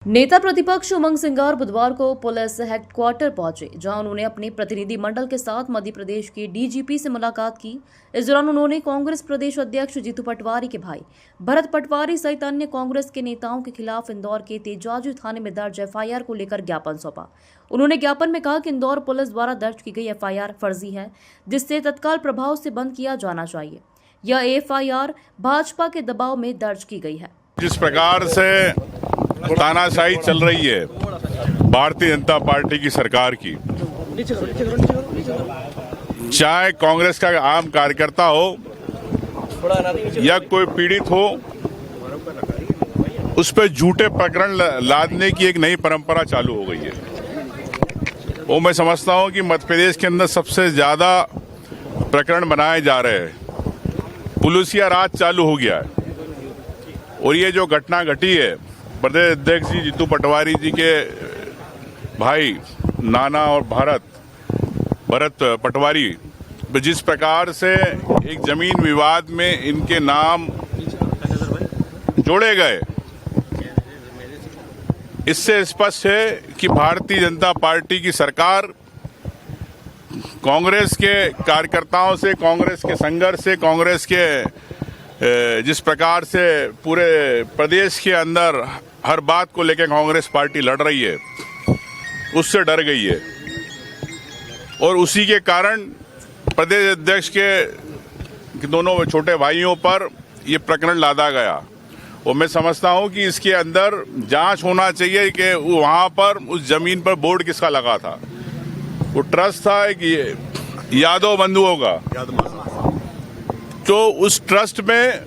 नेता प्रतिपक्ष उमंग सिंगार बुधवार को पुलिस हेडक्वार्टर पहुंचे, जहां उन्होंने अपने प्रतिनिधि मंडल के साथ मध्य प्रदेश के डीजीपी से मुलाकात की। इस दौरान उन्होंने कांग्रेस प्रदेश अध्यक्ष जीतू पटवारी के भाई भरत पटवारी सहित अन्य कांग्रेस के नेताओं के खिलाफ इंदौर के तेजाजी थाने में दर्ज एफआईआर को लेकर ज्ञापन सौंपा। उन्होंने ज्ञापन में कहा कि इंदौर पुलिस द्वारा दर्ज की गई एफआईआर फर्जी है, जिससे तत्काल प्रभाव से बंद किया जाना चाहिए। यह एफआईआर भाजपा के दबाव में दर्ज की गई है। जिस प्रकार से तानाशाही चल रही है भारतीय जनता पार्टी की सरकार की, चाहे कांग्रेस का आम कार्यकर्ता हो या कोई पीड़ित हो, उस पर झूठे प्रकरण लादने की एक नई परंपरा चालू हो गई है। वो मैं समझता हूं कि मध्य प्रदेश के अंदर सबसे ज्यादा प्रकरण बनाए जा रहे हैं। पुलिसिया राज चालू हो गया है और ये जो घटना घटी है, प्रदेश अध्यक्ष जी जीतू पटवारी जी के भाई नाना और भरत पटवारी जिस प्रकार से एक जमीन विवाद में इनके नाम जोड़े गए, इससे स्पष्ट है कि भारतीय जनता पार्टी की सरकार कांग्रेस के कार्यकर्ताओं से, कांग्रेस के संघर्ष से, कांग्रेस के जिस प्रकार से पूरे प्रदेश के अंदर हर बात को लेकर कांग्रेस पार्टी लड़ रही है, उससे डर गई है और उसी के कारण प्रदेश अध्यक्ष के दोनों छोटे भाइयों पर ये प्रकरण लादा गया। और मैं समझता हूं कि इसके अंदर जांच होना चाहिए कि वहां पर उस जमीन पर बोर्ड किसका लगा था। वो ट्रस्ट था कि यादव बंधुओं का, तो उस ट्रस्ट में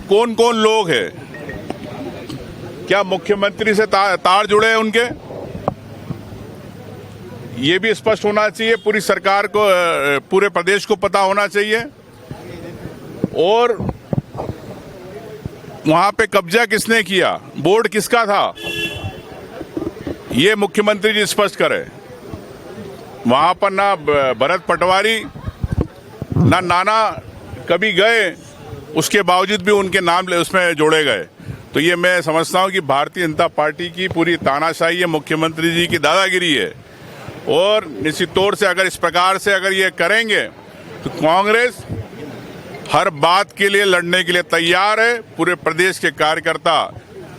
कौन कौन लोग हैं, क्या मुख्यमंत्री से तार जुड़े हैं उनके, ये भी स्पष्ट होना चाहिए। पूरी सरकार को, पूरे प्रदेश को पता होना चाहिए। और वहां पे कब्जा किसने किया, बोर्ड किसका था, ये मुख्यमंत्री जी स्पष्ट करें। वहां पर ना भरत पटवारी ना नाना कभी गए, उसके बावजूद भी उनके नाम उसमें जोड़े गए। तो ये मैं समझता हूं कि भारतीय जनता पार्टी की पूरी तानाशाही है, मुख्यमंत्री जी की दादागिरी है। और निश्चित तौर से अगर इस प्रकार से अगर ये करेंगे तो कांग्रेस हर बात के लिए लड़ने के लिए तैयार है। पूरे प्रदेश के कार्यकर्ता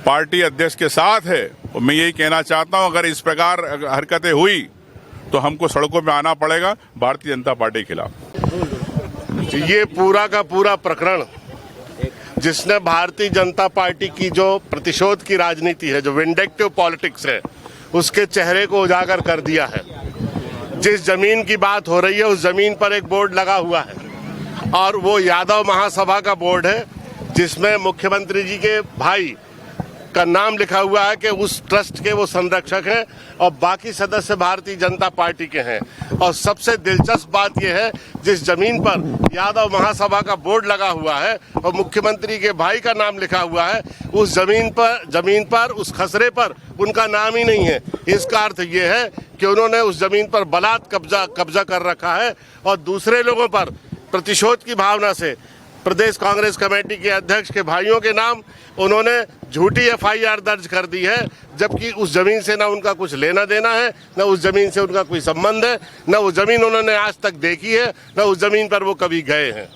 पार्टी अध्यक्ष के साथ है और मैं यही कहना चाहता हूं, अगर इस प्रकार हरकतें हुई तो हमको सड़कों में आना पड़ेगा भारतीय जनता पार्टी के खिलाफ। ये पूरा का पूरा प्रकरण जिसने भारतीय जनता पार्टी की जो प्रतिशोध की राजनीति है, जो विंडेक्टिव पॉलिटिक्स है, उसके चेहरे को उजागर कर दिया है। जिस जमीन की बात हो रही है उस जमीन पर एक बोर्ड लगा हुआ है और वो यादव महासभा का बोर्ड है, जिसमें मुख्यमंत्री जी के भाई का नाम लिखा हुआ है कि उस ट्रस्ट के वो संरक्षक हैं और बाकी सदस्य भारतीय जनता पार्टी के हैं। और सबसे दिलचस्प बात यह है, जिस जमीन पर यादव महासभा का बोर्ड लगा हुआ है और मुख्यमंत्री के भाई का नाम लिखा हुआ है, उस जमीन पर उस खसरे पर उनका नाम ही नहीं है। इसका अर्थ ये है कि उन्होंने उस जमीन पर बलात् कब्जा कर रखा है और दूसरे लोगों पर प्रतिशोध की भावना से प्रदेश कांग्रेस कमेटी के अध्यक्ष के भाइयों के नाम उन्होंने झूठी एफआईआर दर्ज कर दी है, जबकि उस जमीन से ना उनका कुछ लेना देना है, न उस जमीन से उनका कोई संबंध है, न वो जमीन उन्होंने आज तक देखी है, न उस जमीन पर वो कभी गए हैं।